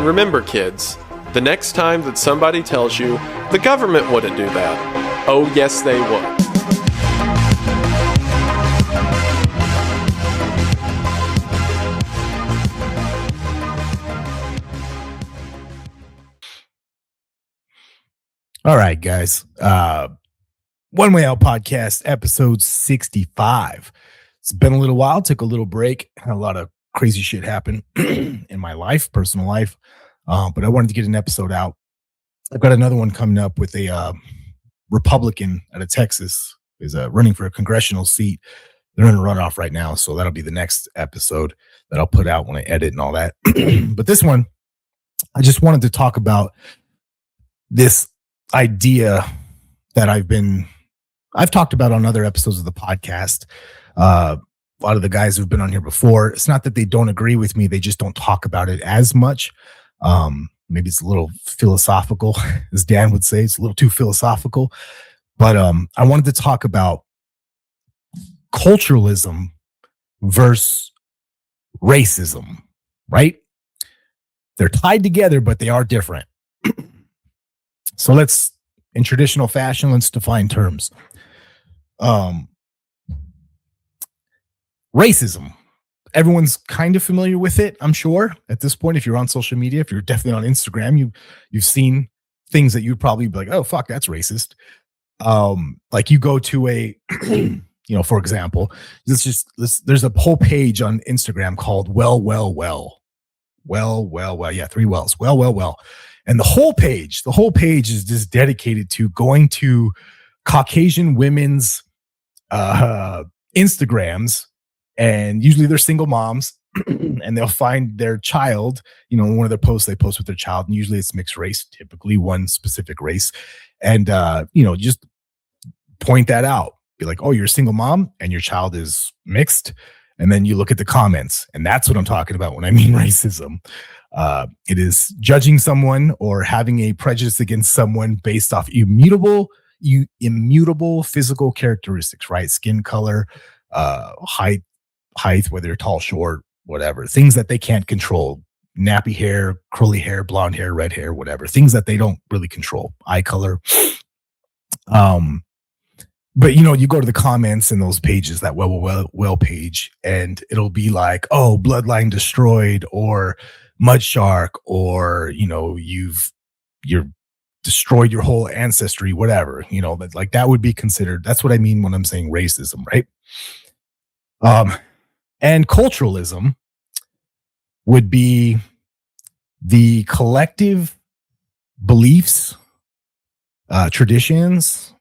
Remember, kids, the next time that somebody tells you the government wouldn't do that, oh yes they would. All right, guys. One Way Out Podcast, episode 65. It's been a little while, took a little break. Had a lot of crazy shit happen in my life, personal life. But I wanted to get an episode out. I've got another one coming up with a Republican out of Texas, is running for a congressional seat. They're in a runoff right now, so that'll be the next episode that I'll put out when I edit and all that. But this one, I just wanted to talk about this idea that I've talked about on other episodes of the podcast. A lot of the guys who've been on here before, it's not that they don't agree with me, they just don't talk about it as much. Maybe it's a little philosophical, as Dan would say. It's a little too philosophical. But I wanted to talk about culturalism versus racism, right? They're tied together, but they are different. So let's, in traditional fashion, let's define terms. Racism. Everyone's kind of familiar with it, I'm sure. At this point, if you're on social media, if you're definitely on Instagram, you've seen things that you'd probably be like, oh, fuck, that's racist. Like you go to a, for example, there's a whole page on Instagram called Well. Yeah, 3 wells. Well. And the whole page is just dedicated to going to Caucasian women's Instagrams, and usually they're single moms, and they'll find their child, one of their posts they post with their child, and usually it's mixed race, typically one specific race, and just point that out. Be like, oh, you're a single mom and your child is mixed, and then you look at the comments, and that's what I'm talking about when I mean racism. It is judging someone or having a prejudice against someone based off immutable physical characteristics, right? Skin color, height, whether you're tall, short, whatever, things that they can't control, nappy hair, curly hair, blonde hair, red hair, whatever, things that they don't really control, eye color. But you go to the comments in those pages, that well page, and it'll be like, oh, bloodline destroyed, or mud shark, or you've destroyed your whole ancestry, whatever, but like that would be considered. That's what I mean when I'm saying racism, right? And culturalism would be the collective beliefs, traditions,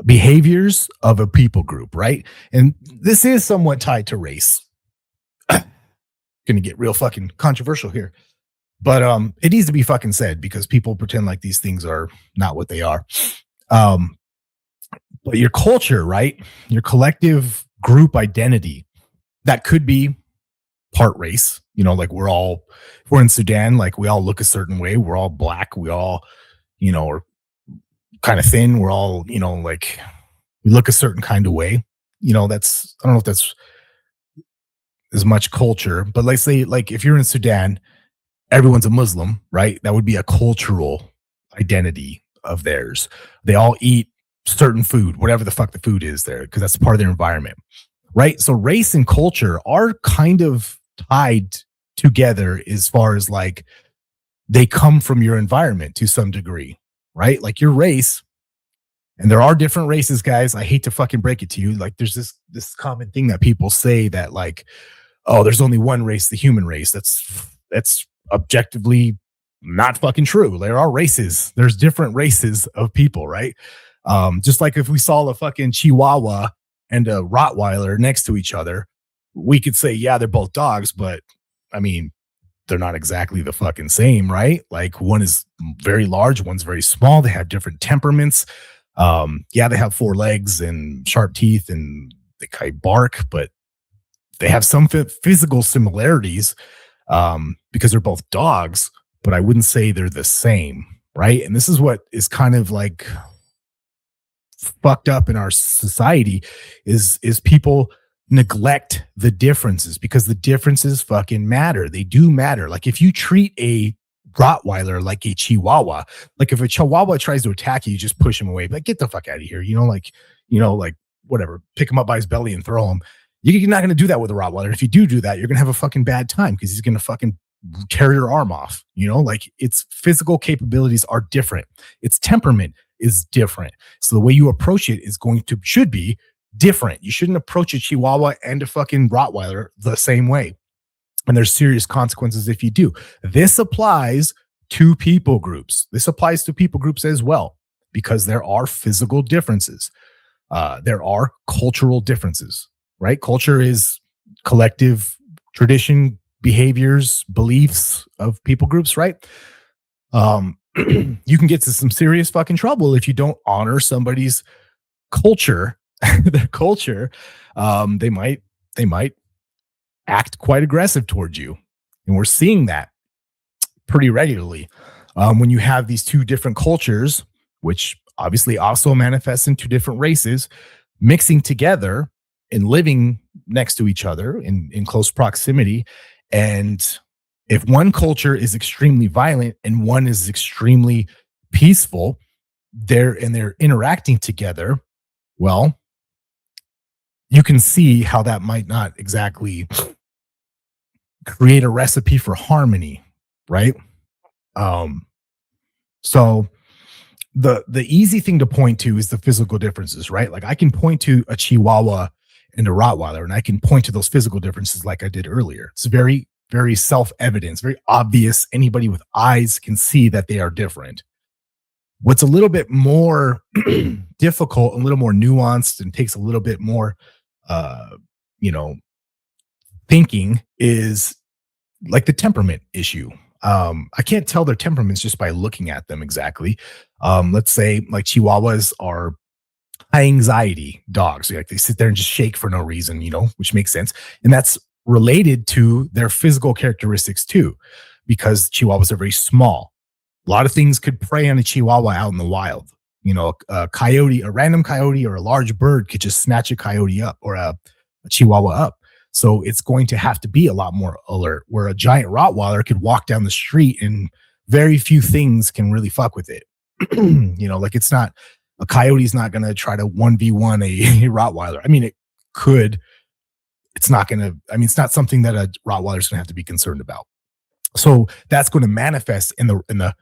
behaviors of a people group, right? And this is somewhat tied to race. Gonna get real fucking controversial here, but it needs to be fucking said because people pretend like these things are not what they are. But your culture, right? Your collective group identity, that could be part race. Like if we're in Sudan, like we all look a certain way. We're all black. We all, are kind of thin. We're all, like we look a certain kind of way. I don't know if that's as much culture, but let's say like if you're in Sudan, everyone's a Muslim, right? That would be a cultural identity of theirs. They all eat certain food, whatever the fuck the food is there, because that's part of their environment, right? So race and culture are kind of tied together as far as like they come from your environment to some degree, right? Like your race, and there are different races, guys. I hate to fucking break it to you. Like there's this common thing that people say that like, oh, there's only one race, the human race. That's objectively not fucking true. There are races. There's different races of people, right? Just like if we saw a fucking Chihuahua and a Rottweiler next to each other, we could say, yeah, they're both dogs, but I mean, they're not exactly the fucking same, right? Like one is very large, one's very small. They have different temperaments. Yeah, they have 4 legs and sharp teeth and they kind of bark, but they have some physical similarities because they're both dogs, but I wouldn't say they're the same, right? And this is what is kind of like fucked up in our society is people neglect the differences, because the differences fucking matter. They do matter. Like if you treat a Rottweiler like a Chihuahua, like if a Chihuahua tries to attack you, you just push him away. Like, get the fuck out of here. Like whatever, pick him up by his belly and throw him. You're not going to do that with a Rottweiler. If you do that, you're going to have a fucking bad time because he's going to fucking tear your arm off. Like its physical capabilities are different. Its temperament is different. So the way you approach it should be different. You shouldn't approach a Chihuahua and a fucking Rottweiler the same way. And there's serious consequences if you do. This applies to people groups. This applies to people groups as well, because there are physical differences. There are cultural differences, right? Culture is collective tradition, behaviors, beliefs of people groups, right? You can get to some serious fucking trouble if you don't honor somebody's culture. Their culture. They might act quite aggressive towards you, and we're seeing that pretty regularly when you have these two different cultures, which obviously also manifests in two different races, mixing together and living next to each other in close proximity. And if one culture is extremely violent and one is extremely peaceful, they're interacting together, well, you can see how that might not exactly create a recipe for harmony, right? So the easy thing to point to is the physical differences, right? Like I can point to a Chihuahua and a Rottweiler, and I can point to those physical differences like I did earlier. It's very, very self-evident, very obvious. Anybody with eyes can see that they are different. What's a little bit more difficult, a little more nuanced, and takes a little bit more thinking is like the temperament issue. I can't tell their temperaments just by looking at them exactly. Let's say like Chihuahuas are high anxiety dogs. Like they sit there and just shake for no reason, which makes sense. And that's related to their physical characteristics too, because Chihuahuas are very small. A lot of things could prey on a Chihuahua out in the wild. A coyote, a random coyote or a large bird could just snatch a coyote up or a Chihuahua up. So it's going to have to be a lot more alert, where a giant Rottweiler could walk down the street and very few things can really fuck with it. Like it's not, a coyote's not going to try to 1v1 a Rottweiler. I mean, it could. It's not going to, it's not something that a Rottweiler's going to have to be concerned about. So that's going to manifest in the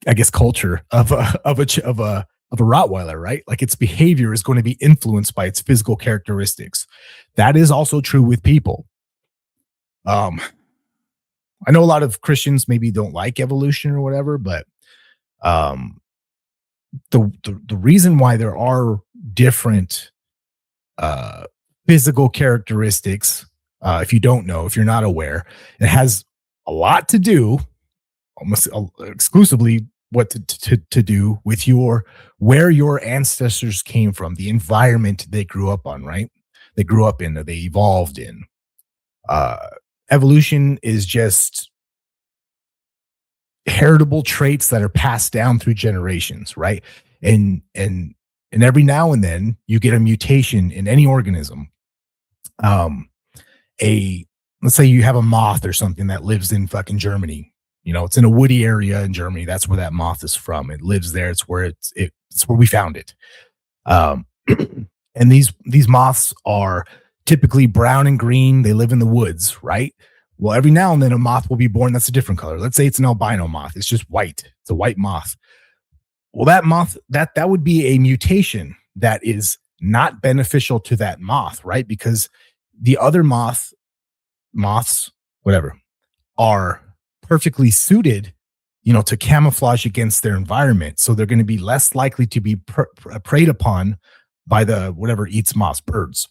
I guess culture of a Rottweiler, right? Like its behavior is going to be influenced by its physical characteristics. That is also true with people. I know a lot of Christians maybe don't like evolution or whatever, but the reason why there are different physical characteristics, if you don't know, if you're not aware, it has a lot to do, almost exclusively what to do with where your ancestors came from, the environment they grew up on, right? They grew up in, they evolved in. Evolution is just heritable traits that are passed down through generations, right? And every now and then you get a mutation in any organism. Let's say you have a moth or something that lives in fucking Germany. It's in a woody area in Germany. That's where that moth is from. It lives there. It's where it's where we found it. And these moths are typically brown and green. They live in the woods, right? Well, every now and then a moth will be born that's a different color. Let's say it's an albino moth. It's just white. It's a white moth. Well, that moth, that would be a mutation that is not beneficial to that moth, right? Because the other moths, whatever, are perfectly suited, to camouflage against their environment. So they're going to be less likely to be preyed upon by the whatever eats moths, birds.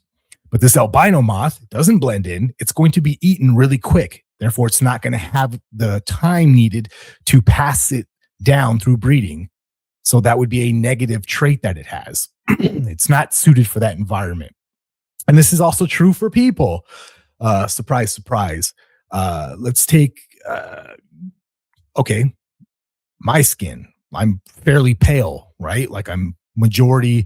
But this albino moth doesn't blend in. It's going to be eaten really quick. Therefore, it's not going to have the time needed to pass it down through breeding. So that would be a negative trait that it has. It's not suited for that environment. And this is also true for people. Surprise, surprise. Let's take, my skin. I'm fairly pale, right? Like I'm majority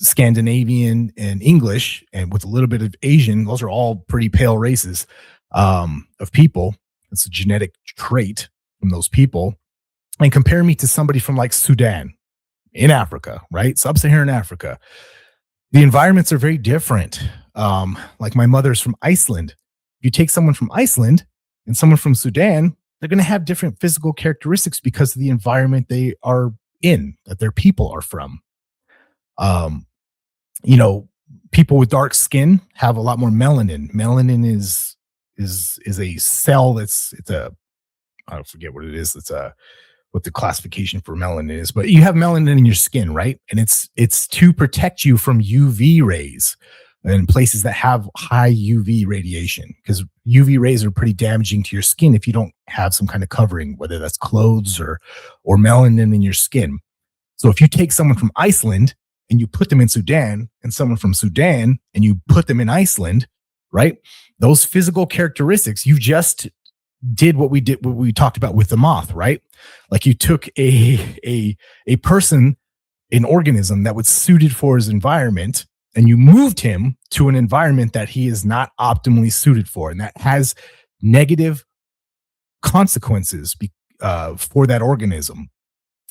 Scandinavian and English, and with a little bit of Asian, those are all pretty pale races of people. It's a genetic trait from those people. And compare me to somebody from like Sudan in Africa, right? Sub-Saharan Africa. The environments are very different. Like my mother's from Iceland. If you take someone from Iceland and someone from Sudan, they're going to have different physical characteristics because of the environment they are in, that their people are from. You know, people with dark skin have a lot more melanin. Melanin is a cell that's I forget what it is. It's what the classification for melanin is, but you have melanin in your skin, right? And it's to protect you from UV rays and places that have high UV radiation, because UV rays are pretty damaging to your skin if you don't have some kind of covering, whether that's clothes or melanin in your skin. So if you take someone from Iceland and you put them in Sudan, and someone from Sudan and you put them in Iceland, right? Those physical characteristics, you just did what we talked about with the moth, right? Like you took a person, an organism that was suited for his environment, and you moved him to an environment that he is not optimally suited for, and that has negative consequences for that organism.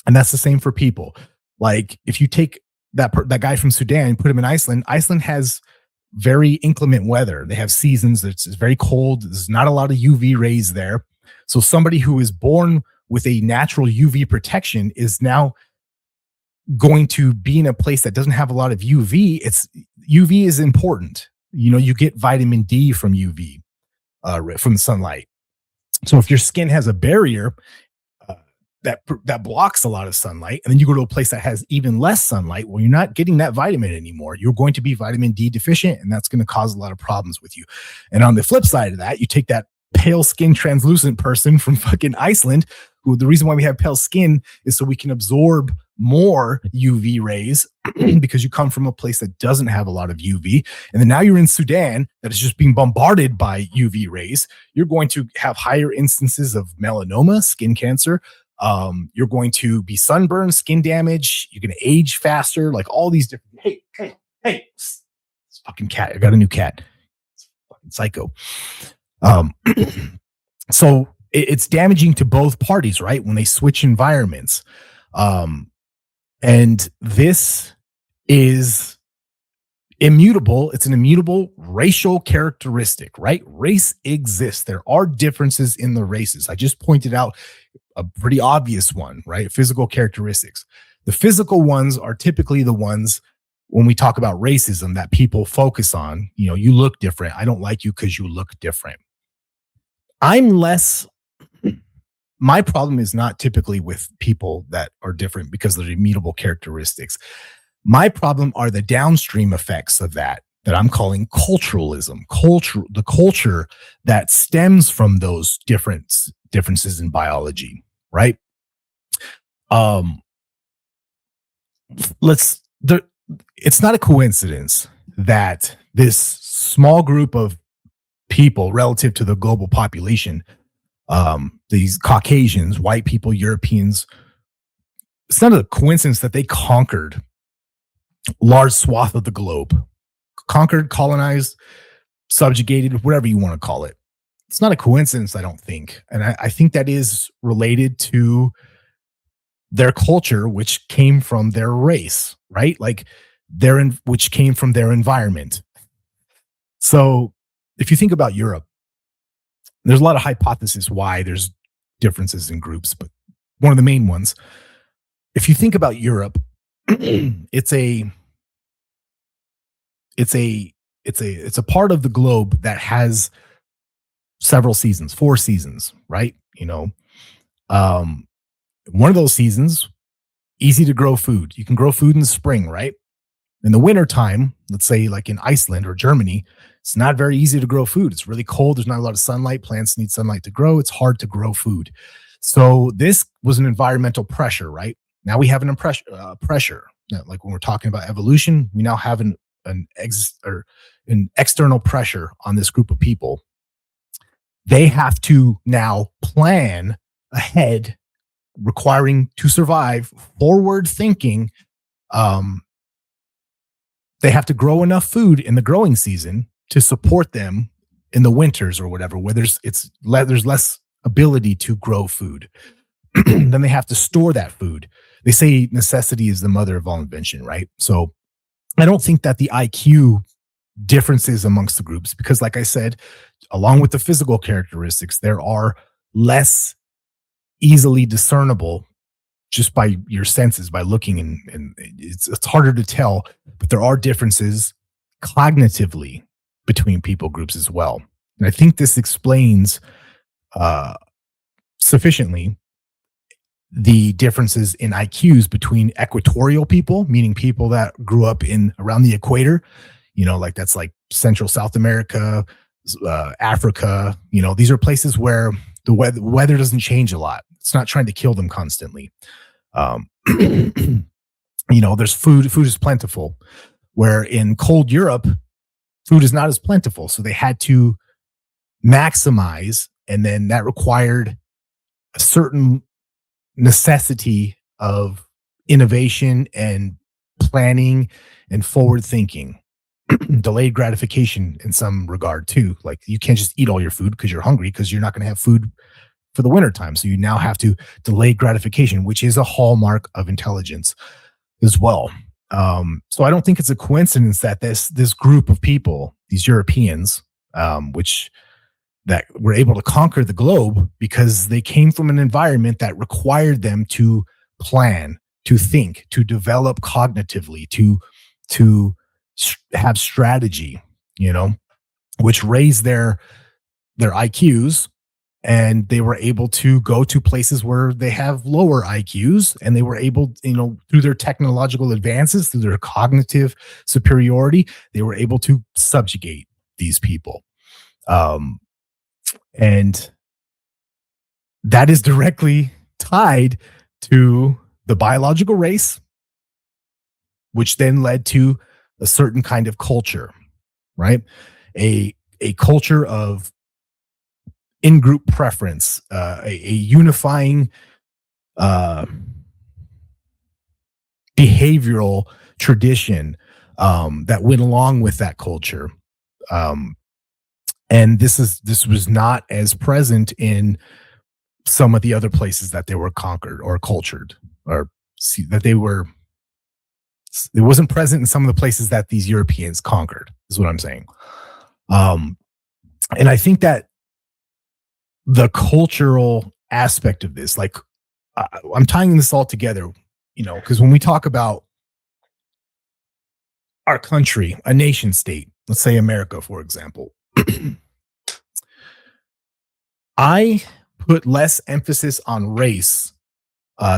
And that's the same for people. Like if you take that guy from Sudan and put him in Iceland, Iceland has very inclement weather. They have seasons. It's very cold. There's not a lot of UV rays there. So somebody who is born with a natural UV protection is now going to be in a place that doesn't have a lot of UV. UV is important. You know, you get vitamin D from UV, from the sunlight. So if your skin has a barrier that blocks a lot of sunlight, and then you go to a place that has even less sunlight, well, you're not getting that vitamin anymore. You're going to be vitamin D deficient, and that's going to cause a lot of problems with you. And on the flip side of that, you take that pale skin, translucent person from fucking Iceland, who the reason why we have pale skin is so we can absorb more UV rays because you come from a place that doesn't have a lot of UV. And then now you're in Sudan that is just being bombarded by UV rays. You're going to have higher instances of melanoma, skin cancer. You're going to be sunburned, skin damage. You're going to age faster, like all these different. Hey, this fucking cat. I got a new cat. It's fucking psycho. So it's damaging to both parties, right? When they switch environments. And this is immutable. It's an immutable racial characteristic, right? Race exists. There are differences in the races. I just pointed out a pretty obvious one, right? Physical characteristics. The physical ones are typically the ones when we talk about racism that people focus on. You know, you look different. I don't like you because you look different. My problem is not typically with people that are different because of the immutable characteristics. My problem are the downstream effects of that I'm calling culturalism. The culture that stems from those differences in biology, right? It's not a coincidence that this small group of people relative to the global population, these Caucasians, white people, Europeans, it's not a coincidence that they conquered large swath of the globe. Conquered, colonized, subjugated, whatever you want to call it. It's not a coincidence, I don't think. And I think that is related to their culture, which came from their race, right? Like which came from their environment. So if you think about Europe, there's a lot of hypotheses why there's differences in groups, but one of the main ones, if you think about Europe, it's a part of the globe that has several seasons, 4 seasons, right? You know, one of those seasons, easy to grow food. You can grow food in the spring, right? In the winter time, let's say like in Iceland or Germany, it's not very easy to grow food. It's really cold. There's not a lot of sunlight. Plants need sunlight to grow. It's hard to grow food. So this was an environmental pressure, right? Now we have an pressure. Now, like when we're talking about evolution, we now have an external pressure on this group of people. They have to now plan ahead, requiring to survive, forward thinking, they have to grow enough food in the growing season to support them in the winters or whatever, where there's less ability to grow food. Then they have to store that food. They say necessity is the mother of all invention, right? So I don't think that the IQ differences amongst the groups, because like I said, along with the physical characteristics, there are less easily discernible just by your senses, by looking, and it's harder to tell, but there are differences cognitively between people groups as well. And I think this explains sufficiently the differences in IQs between equatorial people, meaning people that grew up in around the equator, like that's like Central South America, Africa. These are places where the weather doesn't change a lot. It's not trying to kill them constantly. There's food is plentiful, where in cold Europe, food is not as plentiful. So they had to maximize, and then that required a certain necessity of innovation and planning and forward thinking. Delayed gratification in some regard too. Like, you can't just eat all your food because you're hungry, because you're not going to have food for the winter time. So you now have to delay gratification, which is a hallmark of intelligence as well. So I don't think it's a coincidence that this group of people, these Europeans, which that were able to conquer the globe, because they came from an environment that required them to plan, to think, to develop cognitively, to have strategy, which raised their IQs, and they were able to go to places where they have lower IQs, and they were able, through their technological advances, through their cognitive superiority, they were able to subjugate these people. And that is directly tied to the biological race, which then led to a certain kind of culture, right? A culture of in-group preference, a unifying behavioral tradition that went along with that culture. And this was not as present in some of the other places that they were conquered or cultured, or that they were. It wasn't present in some of the places that these Europeans conquered, is what I'm saying. And I think that the cultural aspect of this, like, I'm tying this all together, because when we talk about our country, a nation state, let's say America, for example, I put less emphasis on race.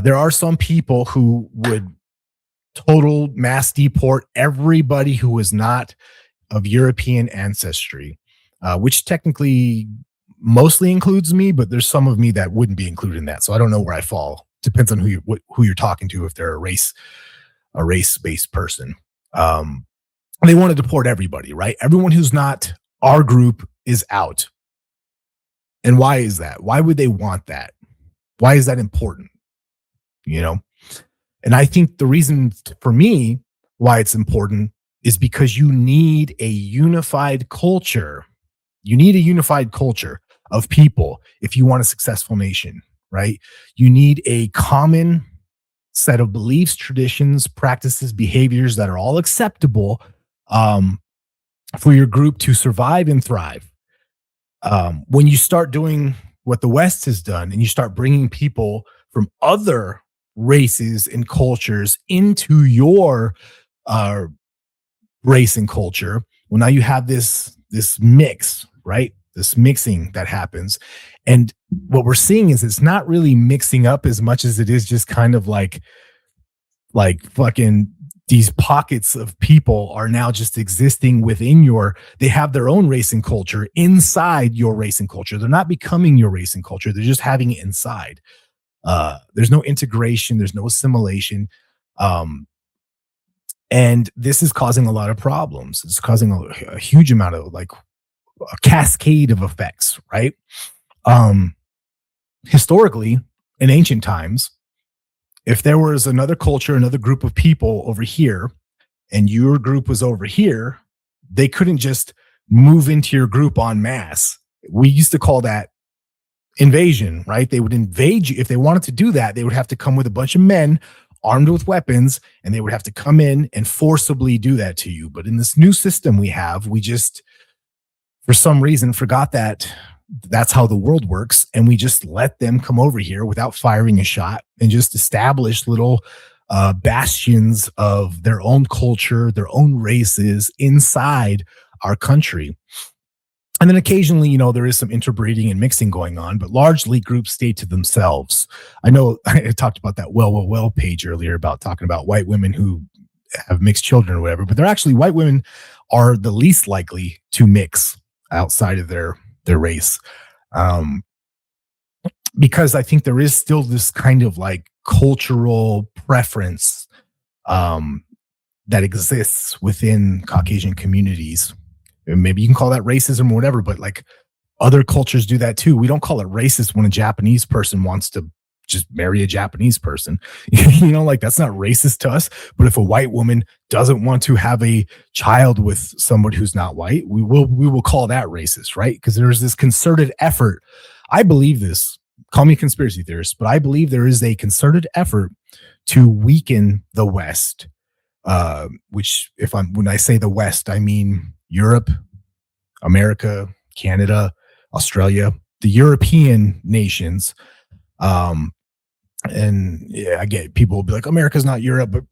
There are some people who would total mass deport everybody who was not of European ancestry, which technically mostly includes me, but there's some of me that wouldn't be included in that. So I don't know where I fall. Depends on who you're talking to, if they're a race-based person. They want to deport everybody, right? Everyone who's not our group is out. And why is that? Why would they want that? Why is that important? And I think the reason for me why it's important is because you need a unified culture. You need a unified culture of people if you want a successful nation, right? You need a common set of beliefs, traditions, practices, behaviors that are all acceptable for your group to survive and thrive. When you start doing what the West has done, and you start bringing people from other races and cultures into your race and culture, well, now you have this mix, right? This mixing that happens. And what we're seeing is it's not really mixing up as much as it is just kind of like fucking these pockets of people are now just existing within they have their own race and culture inside your race and culture. They're not becoming your race and culture. They're just having it inside. There's no integration. There's no assimilation. And this is causing a lot of problems. It's causing a huge amount of a cascade of effects, right? Historically, in ancient times, if there was another culture, another group of people over here, and your group was over here, they couldn't just move into your group en masse. We used to call that invasion, right? They would invade you. If they wanted to do that, they would have to come with a bunch of men armed with weapons, and they would have to come in and forcibly do that to you. But in this new system we have, we just, for some reason, forgot that that's how the world works. And we just let them come over here without firing a shot and just establish little bastions of their own culture, their own races inside our country. And then occasionally, there is some interbreeding and mixing going on, but largely groups stay to themselves. I know I talked about that well page earlier about talking about white women who have mixed children or whatever, but they're actually, white women are the least likely to mix outside of their race. Because I think there is still this kind of like cultural preference that exists within Caucasian communities. Maybe you can call that racism or whatever, but like other cultures do that too. We don't call it racist when a Japanese person wants to just marry a Japanese person. Like that's not racist to us. But if a white woman doesn't want to have a child with somebody who's not white, we will call that racist, right? Because there's this concerted effort. I believe this. Call me a conspiracy theorist, but I believe there is a concerted effort to weaken the West. When I say the West, I mean Europe, America, Canada, Australia, the European nations. And yeah, I get people will be like, America's not Europe, but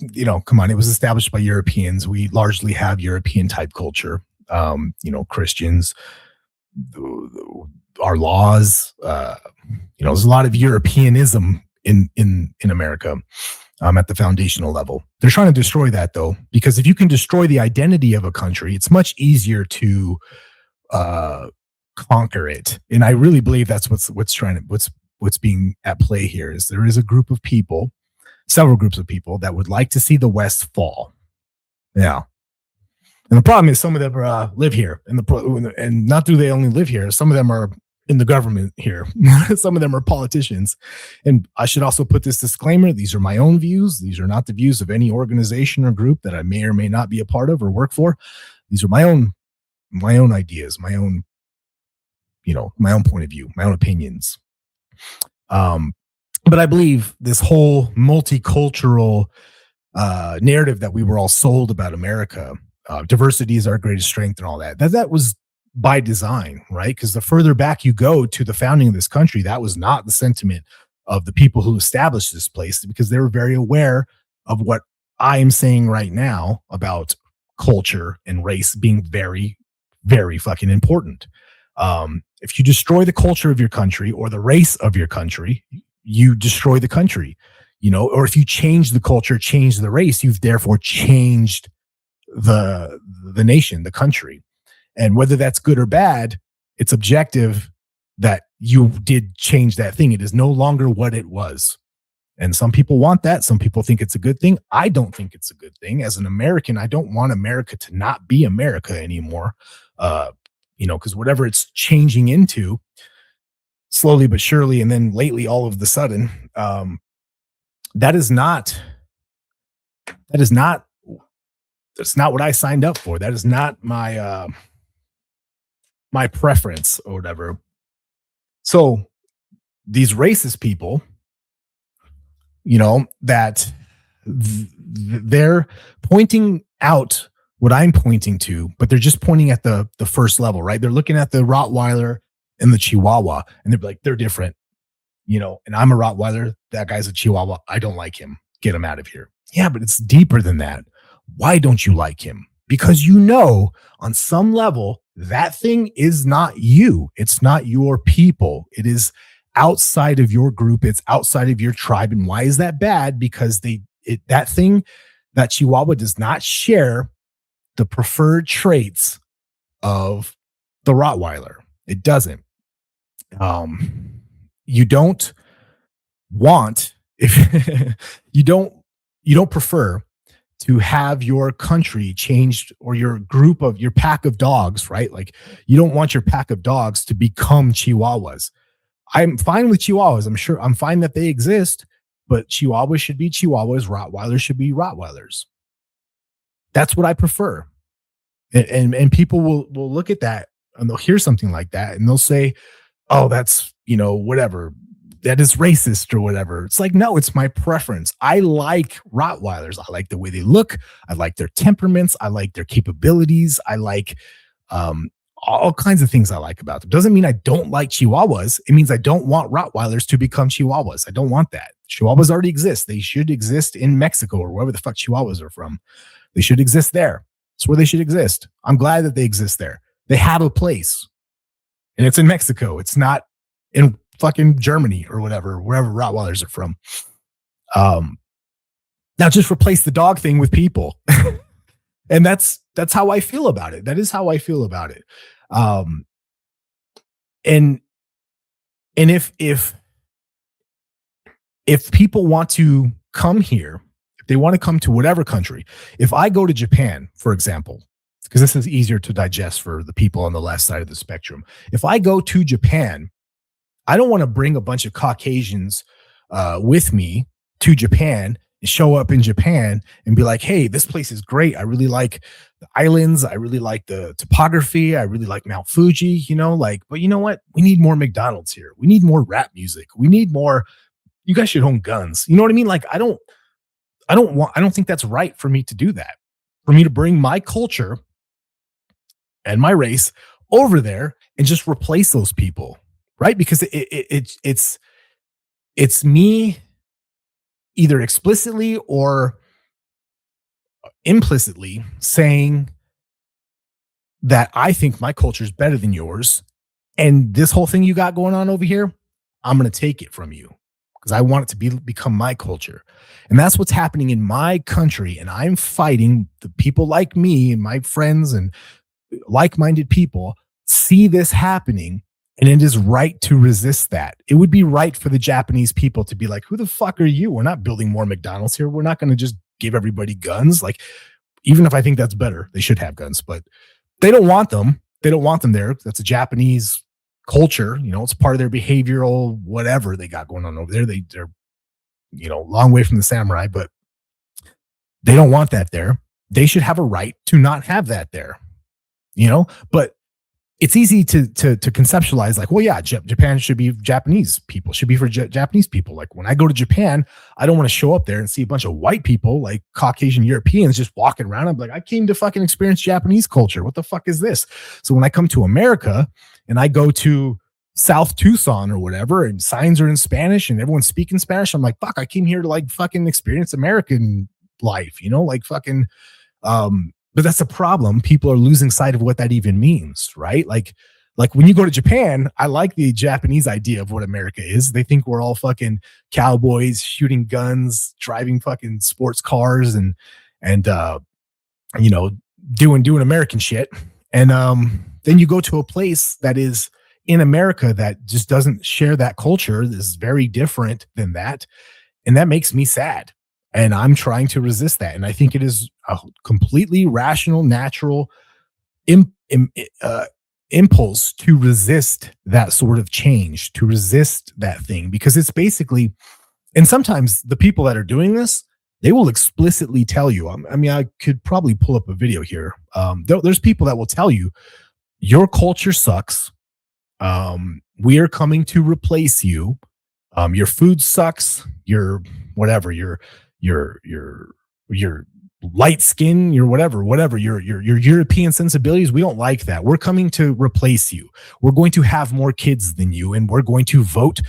come on, it was established by Europeans. We largely have European type culture. Christians, our laws, there's a lot of Europeanism in America. At the foundational level. They're trying to destroy that though, because if you can destroy the identity of a country, it's much easier to conquer it. And I really believe that's what's being at play here. Is there is a group of people, several groups of people that would like to see the West fall. Yeah. And the problem is some of them live here, and not do they only live here. Some of them are in the government here. Some of them are politicians. And I should also put this disclaimer. These are my own views. These are not the views of any organization or group that I may or may not be a part of or work for. These are my own ideas, my own point of view, my own opinions. But I believe this whole multicultural narrative that we were all sold about America, diversity is our greatest strength and all that was by design, right? Because the further back you go to the founding of this country, that was not the sentiment of the people who established this place, because they were very aware of what I am saying right now about culture and race being very, very fucking important. If you destroy the culture of your country or the race of your country, you destroy the country, or if you change the culture, change the race, you've therefore changed the nation, the country. And whether that's good or bad, it's objective that you did change that thing. It is no longer what it was. And some people want that. Some people think it's a good thing. I don't think it's a good thing. As an American, I don't want America to not be America anymore. Because whatever it's changing into, slowly but surely, and then lately, all of the sudden, that's not what I signed up for. That is not my preference or whatever. So these racist people, that they're pointing out what I'm pointing to, but they're just pointing at the first level, right? They're looking at the Rottweiler and the Chihuahua, and they're like, they're different, and I'm a Rottweiler. That guy's a Chihuahua. I don't like him. Get him out of here. Yeah, but it's deeper than that. Why don't you like him? Because on some level, that thing is not you. It's not your people. It is outside of your group. It's outside of your tribe. And why is that bad? Because that Chihuahua does not share the preferred traits of the Rottweiler. It doesn't. You don't want, if you don't prefer to have your country changed, or your pack of dogs, right? Like, you don't want your pack of dogs to become Chihuahuas. I'm fine with Chihuahuas. I'm fine that they exist, but Chihuahuas should be Chihuahuas. Rottweilers should be Rottweilers. That's what I prefer. And people will look at that and they'll hear something like that and they'll say, oh, that's, whatever. That is racist or whatever. It's like, no, it's my preference. I like Rottweilers. I like the way they look. I like their temperaments. I like their capabilities. I like all kinds of things I like about them. Doesn't mean I don't like Chihuahuas. It means I don't want Rottweilers to become Chihuahuas. I don't want that. Chihuahuas already exist. They should exist in Mexico or wherever the fuck Chihuahuas are from. They should exist there. It's where they should exist. I'm glad that they exist there. They have a place. And it's in Mexico. It's not in fucking Germany or whatever, wherever Rottweilers are from. Now just replace the dog thing with people. And that's how I feel about it. That is how I feel about it. And if people want to come here, if they want to come to whatever country, if I go to Japan, for example, because this is easier to digest for the people on the left side of the spectrum. If I go to Japan, I don't want to bring a bunch of Caucasians with me to Japan and show up in Japan and be like, hey, this place is great. I really like the islands. I really like the topography. I really like Mount Fuji, but you know what? We need more McDonald's here. We need more rap music. We need more. You guys should own guns. You know what I mean? Like, I don't think that's right for me to do that. For me to bring my culture and my race over there and just replace those people, right? Because it's me either explicitly or implicitly saying that I think my culture is better than yours, and this whole thing you got going on over here, I'm going to take it from you because I want it to become my culture. And that's what's happening in my country, and I'm fighting the people like me and my friends and like-minded people see this happening, and it is right to resist that. It would be right for the Japanese people to be like, who the fuck are you? We're not building more McDonald's here. We're not going to just give everybody guns. Like, even if I think that's better, they should have guns, but they don't want them. They don't want them there. That's a Japanese culture. It's part of their behavioral whatever they got going on over there. They're long way from the samurai, but they don't want that there. They should have a right to not have that there. But it's easy to conceptualize like, well, yeah, Japan should be Japanese people, should be for Japanese people. Like when I go to Japan, I don't want to show up there and see a bunch of white people, like Caucasian Europeans just walking around. I'm like, I came to fucking experience Japanese culture. What the fuck is this? So when I come to America and I go to South Tucson or whatever, and signs are in Spanish and everyone's speaking Spanish, I'm like, fuck, I came here to like fucking experience American life, like fucking, but that's a problem. People are losing sight of what that even means, right? Like when you go to Japan, I like the Japanese idea of what America is. They think we're all fucking cowboys shooting guns, driving fucking sports cars and doing American shit. And then you go to a place that is in America that just doesn't share that culture. This is very different than that. And that makes me sad. And I'm trying to resist that. And I think it is a completely rational, natural impulse to resist that sort of change, to resist that thing, because it's basically, and sometimes the people that are doing this, they will explicitly tell you, I mean, I could probably pull up a video here. There's people that will tell you, your culture sucks. We are coming to replace you. Your food sucks. Your whatever, your light skin, your whatever, your European sensibilities, we don't like that. We're coming to replace you. We're going to have more kids than you, and we're going to vote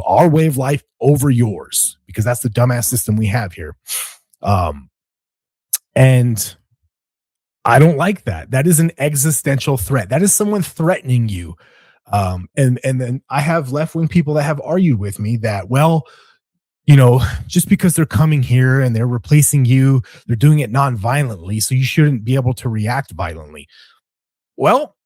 our way of life over yours, because that's the dumbass system we have here. And I don't like that. That is an existential threat. That is someone threatening you. And then I have left-wing people that have argued with me that, well, just because they're coming here and they're replacing you, they're doing it non-violently, so you shouldn't be able to react violently. Well,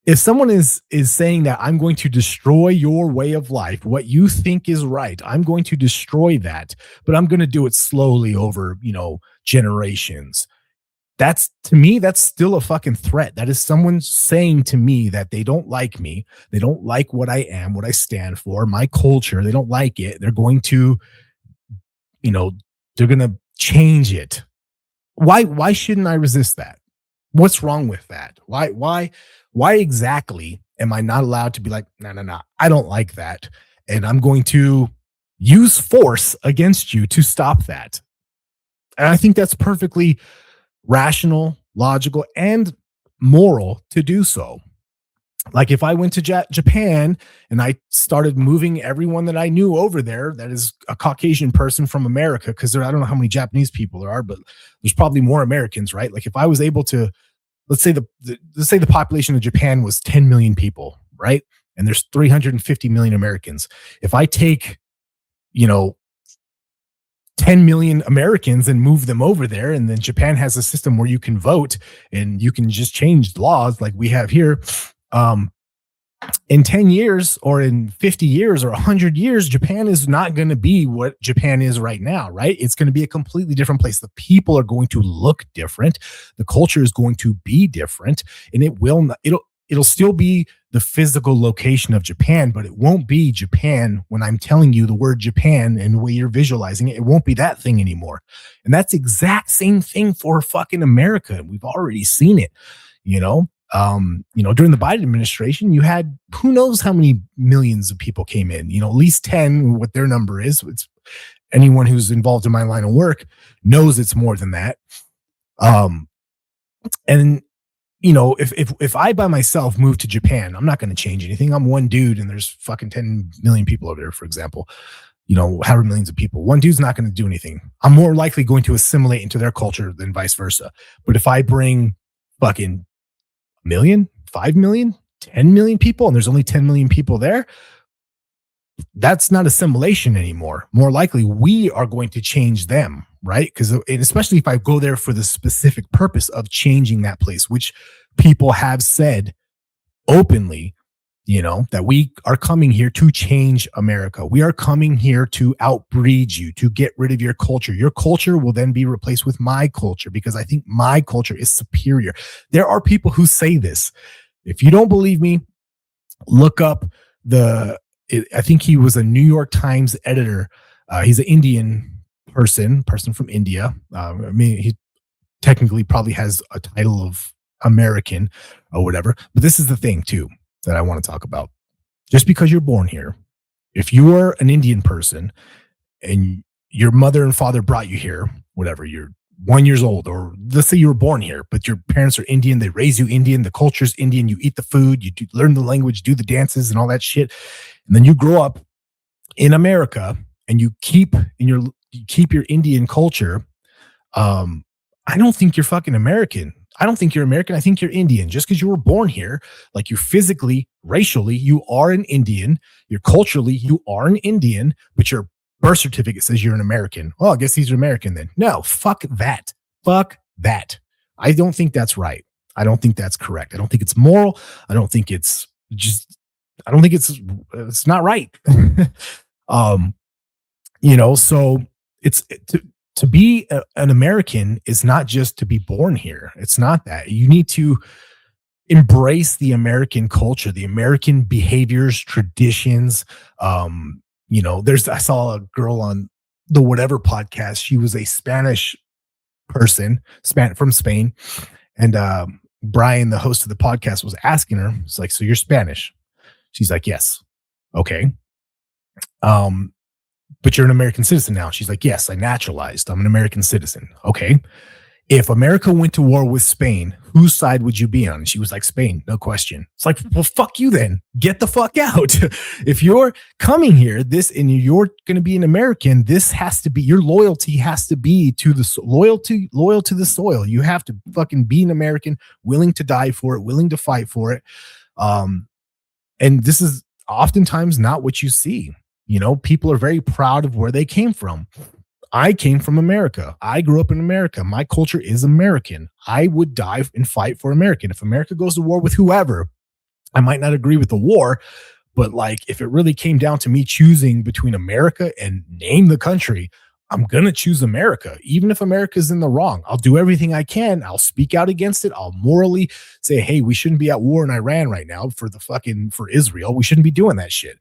if someone is saying that I'm going to destroy your way of life, what you think is right, I'm going to destroy that, but I'm going to do it slowly over, generations. To me, that's still a fucking threat. That is someone saying to me that they don't like me. They don't like what I am, what I stand for, my culture. They don't like it. They're going to, they're going to change it Why shouldn't I resist that? What's wrong with that? Why exactly am I not allowed to be like, no, no, no, I don't like that. And I'm going to use force against you to stop that. And I think that's perfectly rational, logical, and moral to do so. Like if I went to Japan and I started moving everyone that I knew over there, that is a Caucasian person from America, because I don't know how many Japanese people there are, but there's probably more Americans, right? Like if I was able to, let's say the population of Japan was 10 million people, right? And there's 350 million Americans. If I take, you know, 10 million Americans and move them over there, and then Japan has a system where you can vote and you can just change laws like we have here. In 10 years or in 50 years or 100 years, Japan is not going to be what Japan is right now, right? It's going to be a completely different place. The people are going to look different. The culture is going to be different, and it'll still be the physical location of Japan, but it won't be Japan when I'm telling you the word Japan and the way you're visualizing it. It won't be that thing anymore. And that's exact same thing for fucking America. We've already seen it, you know? During the Biden administration, you had who knows how many millions of people came in, at least 10, what their number is. It's anyone who's involved in my line of work knows it's more than that. And if I by myself move to Japan, I'm not going to change anything. I'm one dude and there's fucking 10 million people over there, for example, however millions of people. One dude's not going to do anything. I'm more likely going to assimilate into their culture than vice versa. But if I bring fucking million, 5 million, 10 million people, and there's only 10 million people there, that's not assimilation anymore. More likely, we are going to change them, right? Because especially if I go there for the specific purpose of changing that place, which people have said openly, that we are coming here to change America. We are coming here to outbreed you, to get rid of your culture. Your culture will then be replaced with my culture because I think my culture is superior. There are people who say this. If you don't believe me, look up I think he was a New York Times editor. He's an Indian person from India. He technically probably has a title of American or whatever. But this is the thing too that I want to talk about. Just because you're born here, if you are an Indian person and your mother and father brought you here, whatever, you're 1 year old, or let's say you were born here, but your parents are Indian, they raise you Indian, the culture's Indian, you eat the food, you learn the language, do the dances and all that shit. And then you grow up in America and you keep your Indian culture. I don't think you're fucking American. I don't think you're American. I think you're Indian. Just because you were born here, like you physically, racially, you are an Indian. You're culturally, you are an Indian, but your birth certificate says you're an American. Well, I guess he's an American then. No, fuck that. Fuck that. I don't think that's right. I don't think that's correct. I don't think it's moral. I don't think it's not right. So it's to be an American is not just to be born here. It's not that. You need to embrace the American culture, the American behaviors, traditions. I saw a girl on the Whatever podcast. She was a Spanish person, from Spain. And Brian, the host of the podcast, was asking her, it's like, so you're Spanish? She's like, yes. Okay. But you're an American citizen now. She's like, yes, I naturalized. I'm an American citizen. Okay. If America went to war with Spain, whose side would you be on? She was like, Spain, no question. It's like, well, fuck you then. Get the fuck out. If you're coming here, and you're going to be an American, this has to be, your loyalty has to be to the loyal to the soil. You have to fucking be an American, willing to die for it, willing to fight for it. And this is oftentimes not what you see. People are very proud of where they came from. I came from America. I grew up in America. My culture is American. I would die and fight for America. If America goes to war with whoever, I might not agree with the war, but like if it really came down to me choosing between America and name the country, I'm going to choose America. Even if America's in the wrong, I'll do everything I can. I'll speak out against it. I'll morally say, hey, we shouldn't be at war in Iran right now for Israel. We shouldn't be doing that shit.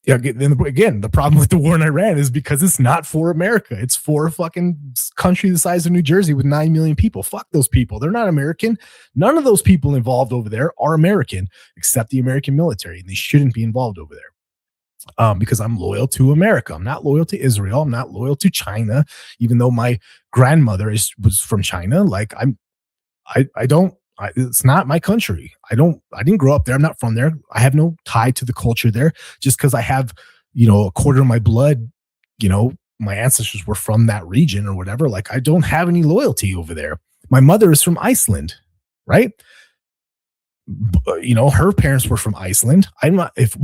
Yeah, then again, the problem with the war in Iran is because it's not for America. It's for a fucking country the size of New Jersey with 9 million people. Fuck those people. They're not American. None of those people involved over there are American, except the American military, and they shouldn't be involved over there. Because I'm loyal to America. I'm not loyal to Israel. I'm not loyal to China, even though my grandmother was from China. Like I don't. It's not my country. I didn't grow up there. I'm not from there. I have no tie to the culture there. Just because I have, a quarter of my blood, my ancestors were from that region or whatever. Like I don't have any loyalty over there. My mother is from Iceland, right? Her parents were from Iceland. I'm not. If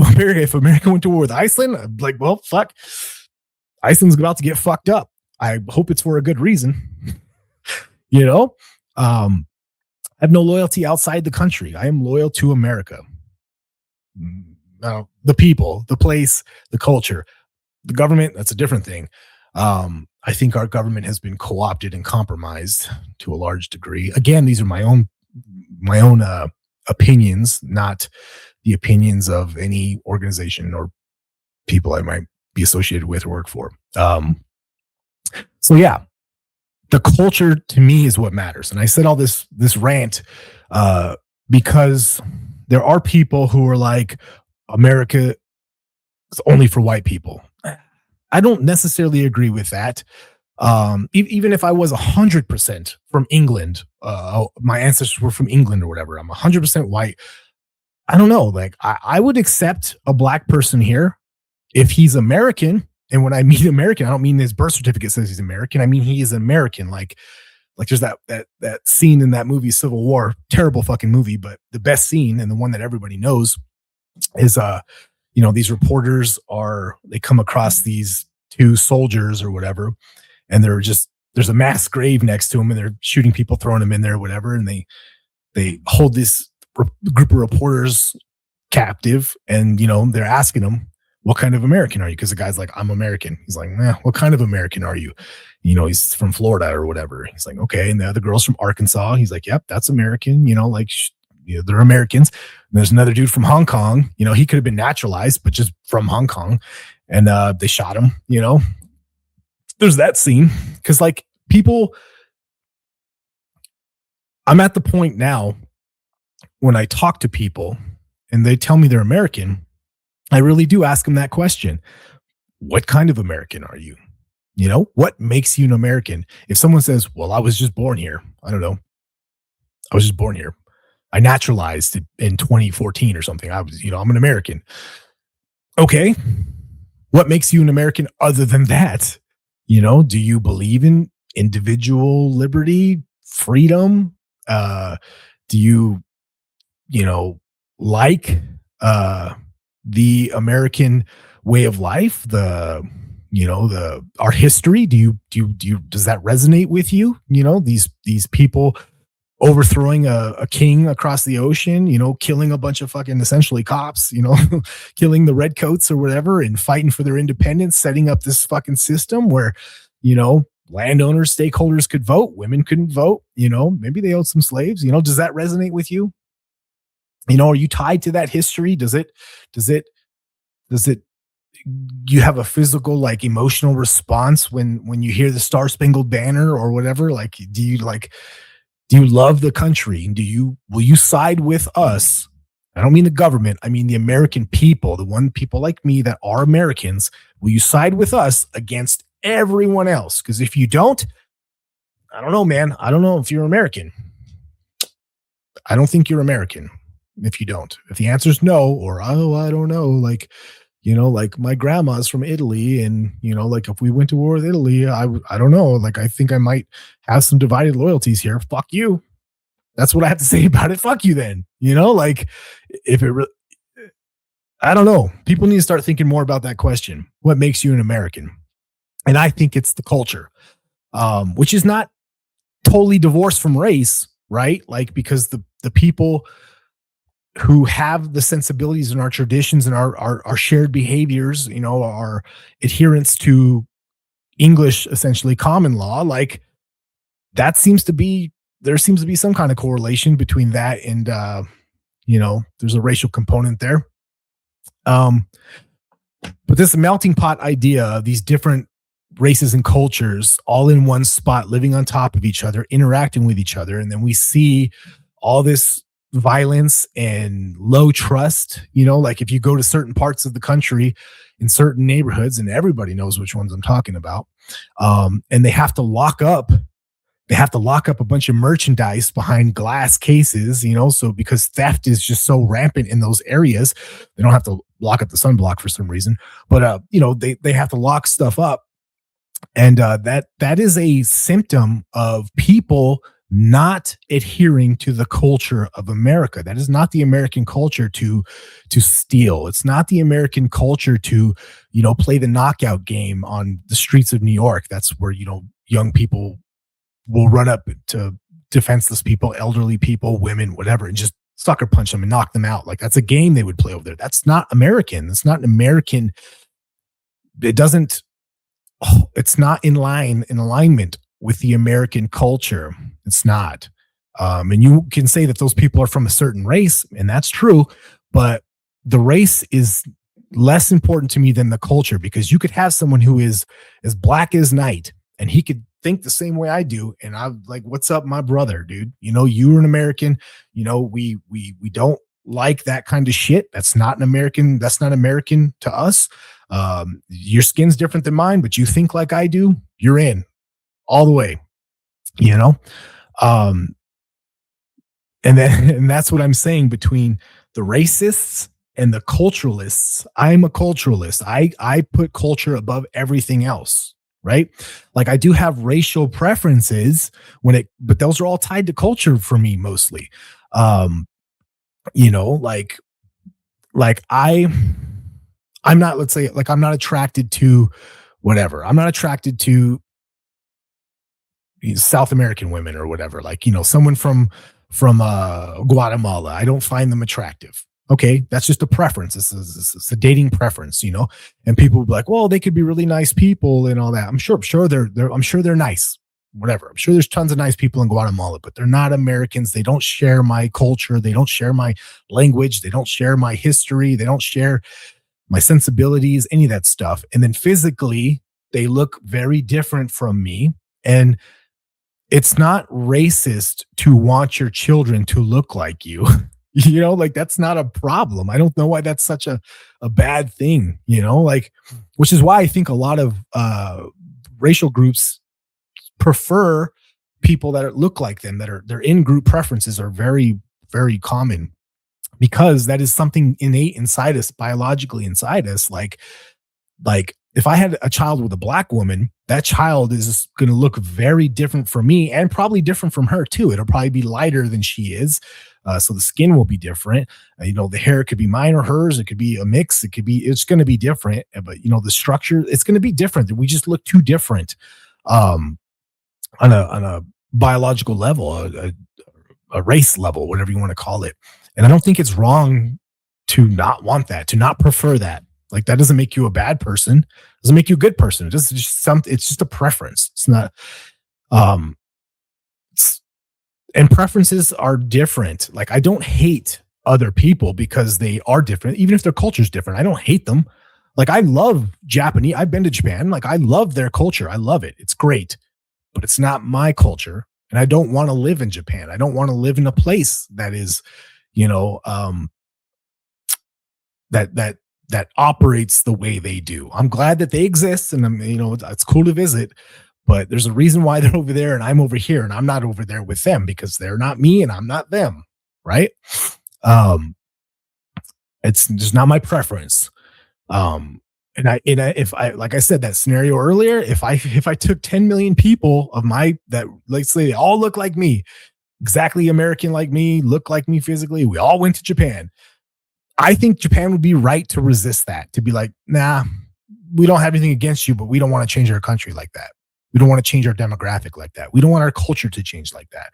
America went to war with Iceland, I'd be like, well, fuck. Iceland's about to get fucked up. I hope it's for a good reason. I have no loyalty outside the country. I am loyal to America. Now, the people, the place, the culture, the government, that's a different thing. I think our government has been co-opted and compromised to a large degree. Again, these are my own opinions, not the opinions of any organization or people I might be associated with or work for. So yeah, the culture to me is what matters. And I said all this rant because there are people who are like, America is only for white people. I don't necessarily agree with that. Even if I was 100% from England, my ancestors were from England or whatever, I'm 100% white. I don't know. Like I would accept a black person here if he's American. And when I mean American, I don't mean his birth certificate says he's American. I mean he is American. Like there's that scene in that movie Civil War, terrible fucking movie, but the best scene and the one that everybody knows is these reporters they come across these two soldiers or whatever, and there's a mass grave next to them, and they're shooting people, throwing them in there, or whatever, and they hold this group of reporters captive, and they're asking them, what kind of American are you? Because the guy's like, I'm American. He's like, what kind of American are you? He's from Florida or whatever. He's like, okay. And the other girl's from Arkansas. He's like, yep, that's American. They're Americans. And there's another dude from Hong Kong. He could have been naturalized, but just from Hong Kong. And they shot him. There's that scene. Because people, I'm at the point now when I talk to people and they tell me they're American, I really do ask them that question. What kind of American are you? What makes you an American? If someone says, well, I was just born here. I don't know. I was just born here. I naturalized in 2014 or something. I'm an American. Okay. What makes you an American other than that? Do you believe in individual liberty, freedom? Do you, like the American way of life, our history? Does that resonate with you? These people overthrowing a king across the ocean, killing a bunch of fucking essentially cops, killing the redcoats or whatever, and fighting for their independence, setting up this fucking system where, landowners, stakeholders could vote, women couldn't vote, maybe they owed some slaves, does that resonate with you? Are you tied to that history? Does it, you have a physical, emotional response when you hear the Star Spangled Banner or whatever? Do you love the country? Will you side with us? I don't mean the government. I mean the American people, people like me that are Americans. Will you side with us against everyone else? Because if you don't, I don't know, man. I don't know if you're American. I don't think you're American if you don't. If the answer is no, or, oh, I don't know, my grandma's from Italy, and, if we went to war with Italy, I don't know, I think I might have some divided loyalties here. Fuck you. That's what I have to say about it. Fuck you then. If it really, I don't know. People need to start thinking more about that question. What makes you an American? And I think it's the culture, which is not totally divorced from race, right? Because the people who have the sensibilities and our traditions and our shared behaviors, our adherence to English, essentially common law, there seems to be some kind of correlation between that and, there's a racial component there. But this melting pot idea of these different races and cultures all in one spot, living on top of each other, interacting with each other, and then we see all this violence and low trust. Like if you go to certain parts of the country in certain neighborhoods, and everybody knows which ones I'm talking about, and they have to lock up a bunch of merchandise behind glass cases, so because theft is just so rampant in those areas, they don't have to lock up the sunblock for some reason, but they have to lock stuff up, and that is a symptom of people not adhering to the culture of America. That is not the American culture to steal. It's not the American culture to play the knockout game on the streets of New York. That's where young people will run up to defenseless people, elderly people, women, whatever, and just sucker punch them and knock them out. Like that's a game they would play over there. That's not American. That's not an American. It's not in alignment with the American culture. It's not. And you can say that those people are from a certain race, and that's true, but the race is less important to me than the culture, because you could have someone who is as black as night and he could think the same way I do. And I'm like, what's up, my brother, dude? You're an American, we don't like that kind of shit. That's not American to us. Your skin's different than mine, but you think like I do, you're in all the way, and that's what I'm saying between the racists and the culturalists. I'm a culturalist. I put culture above everything else. Right? Like I do have racial preferences but those are all tied to culture for me mostly. Like I'm not, let's say, like I'm not attracted to whatever. I'm not attracted to South American women or whatever. Like, someone from Guatemala, I don't find them attractive. Okay, that's just a preference. It's a dating preference, and people will be like, well, they could be really nice people and all that. I'm sure they're nice, whatever. I'm sure there's tons of nice people in Guatemala, but they're not Americans. They don't share my culture. They don't share my language. They don't share my history. They don't share my sensibilities, any of that stuff. And then physically, they look very different from me. And it's not racist to want your children to look like you. Like that's not a problem. I don't know why that's such a bad thing, which is why I think a lot of racial groups prefer people that look like them, their in-group preferences are very, very common, because that is something innate inside us, biologically inside us. Like if I had a child with a black woman, that child is going to look very different from me, and probably different from her too. It'll probably be lighter than she is. So the skin will be different. The hair could be mine or hers. It could be a mix. It's going to be different, but the structure, it's going to be different. We just look too different, on a biological level, a race level, whatever you want to call it. And I don't think it's wrong to not want that, to not prefer that. Like that doesn't make you a bad person. It doesn't make you a good person. It's just a preference. It's not, and preferences are different. Like I don't hate other people because they are different, even if their culture is different. I don't hate them. Like I love Japanese. I've been to Japan. Like I love their culture. I love it. It's great, but it's not my culture. And I don't want to live in Japan. I don't want to live in a place that is, that operates the way they do. I'm glad that they exist, and it's cool to visit, but there's a reason why they're over there and I'm over here, and I'm not over there with them, because they're not me and I'm not them. Right. It's just not my preference. If I, like I said, that scenario earlier, if I took 10 million people that, let's say they all look like me, exactly American like me, look like me physically, we all went to Japan, I think Japan would be right to resist that, to be like, nah, we don't have anything against you, but we don't want to change our country like that. We don't want to change our demographic like that. We don't want our culture to change like that.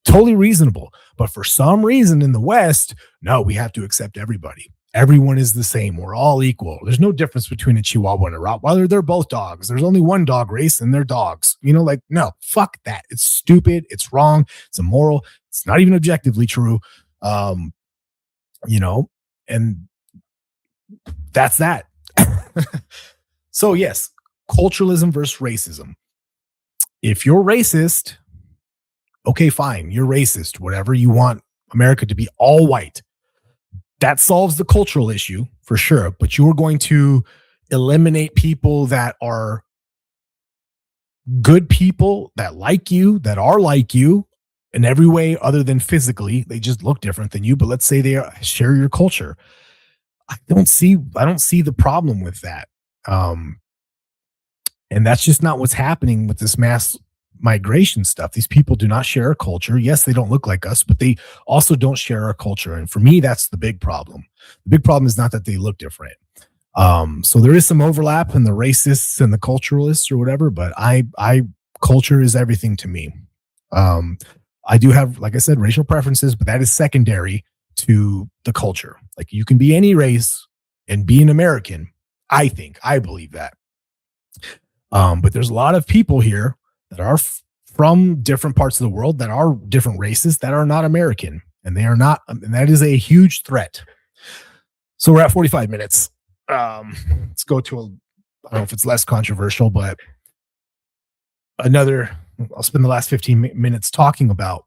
Totally reasonable. But for some reason in the West, no, we have to accept everybody. Everyone is the same. We're all equal. There's no difference between a Chihuahua and a Rottweiler. They're both dogs. There's only one dog race and they're dogs. No, fuck that. It's stupid. It's wrong. It's immoral. It's not even objectively true. And that's that. So yes, culturalism versus racism. If you're racist, okay, fine, you're racist. Whatever, you want America to be all white. That solves the cultural issue for sure. But you're going to eliminate people that are good people, that like you, that are like you in every way other than physically. They just look different than you, but let's say they share your culture. I don't see the problem with that. And that's just not what's happening with this mass migration stuff. These people do not share a culture. Yes, they don't look like us, but they also don't share our culture. And for me, that's the big problem. The big problem is not that they look different. So there is some overlap in the racists and the culturalists or whatever, but I culture is everything to me. I do have, like I said, racial preferences, but that is secondary to the culture. Like you can be any race and be an American. I believe that. But there's a lot of people here that are from different parts of the world that are different races that are not American, and they are not, and that is a huge threat. So we're at 45 minutes. Let's go to I don't know if it's less controversial, but I'll spend the last 15 minutes talking about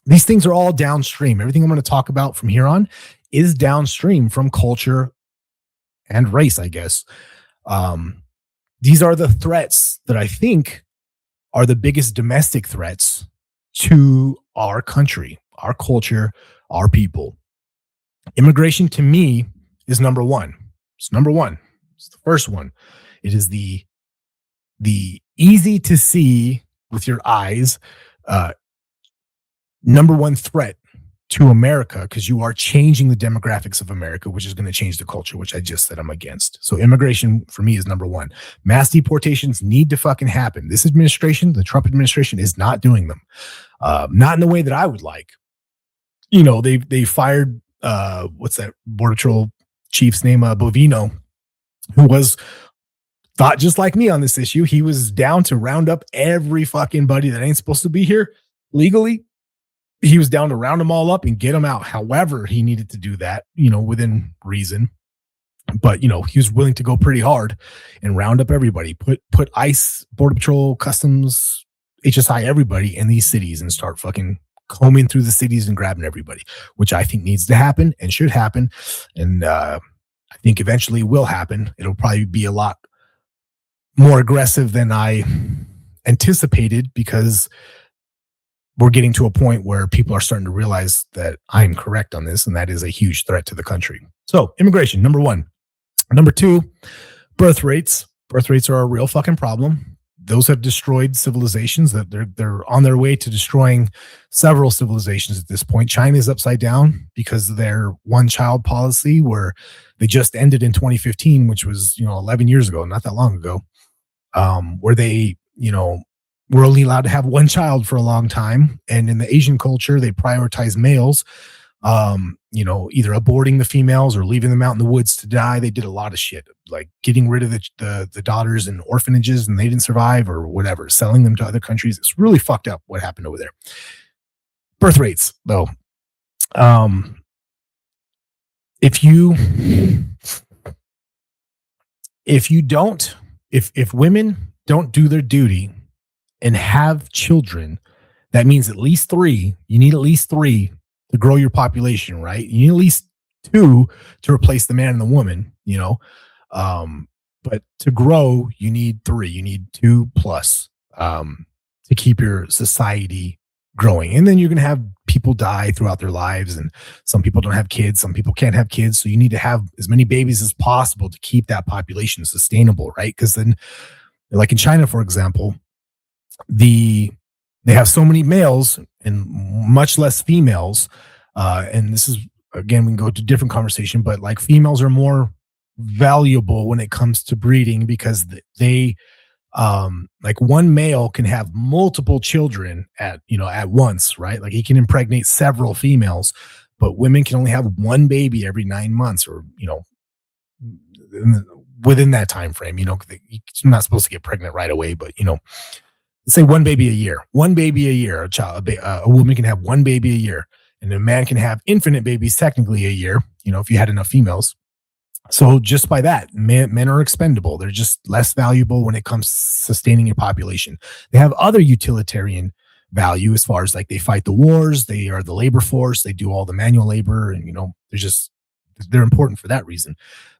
these things are all downstream. Everything I'm going to talk about from here on is downstream from culture and race, I guess. These are the threats that I think are the biggest domestic threats to our country, our culture, our people. Immigration to me is number one. It's number one. It's the first one. It is the easy to see with your eyes number one threat to America, because you are changing the demographics of America, which is going to change the culture, which I just said I'm against. So immigration for me is number one. Mass deportations need to fucking happen. This administration, the Trump administration, is not doing them. Not in the way that I would like. You know, they fired what's that Border Patrol chief's name, Bovino, who was thought just like me on this issue. He was down to round up every fucking buddy that ain't supposed to be here legally. He was down to round them all up and get them out. However, he needed to do that, you know, within reason. But, you know, he was willing to go pretty hard and round up everybody, put ICE, Border Patrol, Customs, HSI, everybody in these cities and start fucking combing through the cities and grabbing everybody, which I think needs to happen and should happen. And I think eventually will happen. It'll probably be a lot more aggressive than I anticipated, because we're getting to a point where people are starting to realize that I'm correct on this, and that is a huge threat to the country. So immigration, number one. Number two, birth rates. Birth rates are a real fucking problem. Those have destroyed civilizations. That they're on their way to destroying several civilizations at this point. China is upside down because of their one-child policy, where they just ended in 2015, which was 11 years ago, not that long ago, where they were only allowed to have one child for a long time. And in the Asian culture, they prioritize males, either aborting the females or leaving them out in the woods to die. They did a lot of shit, like getting rid of the daughters in orphanages and they didn't survive, or whatever, selling them to other countries. It's really fucked up what happened over there. Birth rates, though. If women don't do their duty and have children, that means at least three. You need at least three to grow your population, right? You need at least two to replace the man and the woman, but to grow, you need three. You need 2+ to keep your society growing. And then you're going to have people die throughout their lives, and some people don't have kids, some people can't have kids. So you need to have as many babies as possible to keep that population sustainable, right? Because then, like in China, for example, they have so many males and much less females. And this is, again, we can go to a different conversation, but like females are more valuable when it comes to breeding, because they like one male can have multiple children at once, right? Like he can impregnate several females, but women can only have one baby every 9 months, or within that time frame. You're not supposed to get pregnant right away, but let's say one baby a year. A woman can have one baby a year, and a man can have infinite babies technically a year, if you had enough females. So just by that, men are expendable. They're just less valuable when it comes to sustaining your population. They have other utilitarian value as far as like they fight the wars, they are the labor force, they do all the manual labor, and they're important for that reason.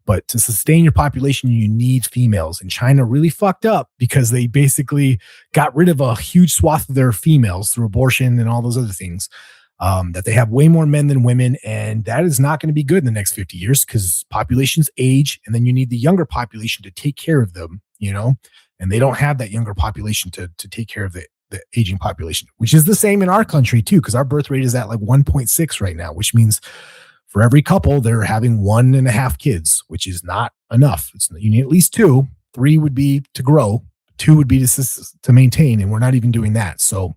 But to sustain your population, you need females. And China really fucked up because they basically got rid of a huge swath of their females through abortion and all those other things. That they have way more men than women, and that is not going to be good in the next 50 years because populations age, and then you need the younger population to take care of them, and they don't have that younger population to take care of the aging population, which is the same in our country too, because our birth rate is at like 1.6 right now, which means for every couple, they're having 1.5 kids, which is not enough. You need at least 2. 3 would be to grow, 2 would be to maintain, and we're not even doing that. So,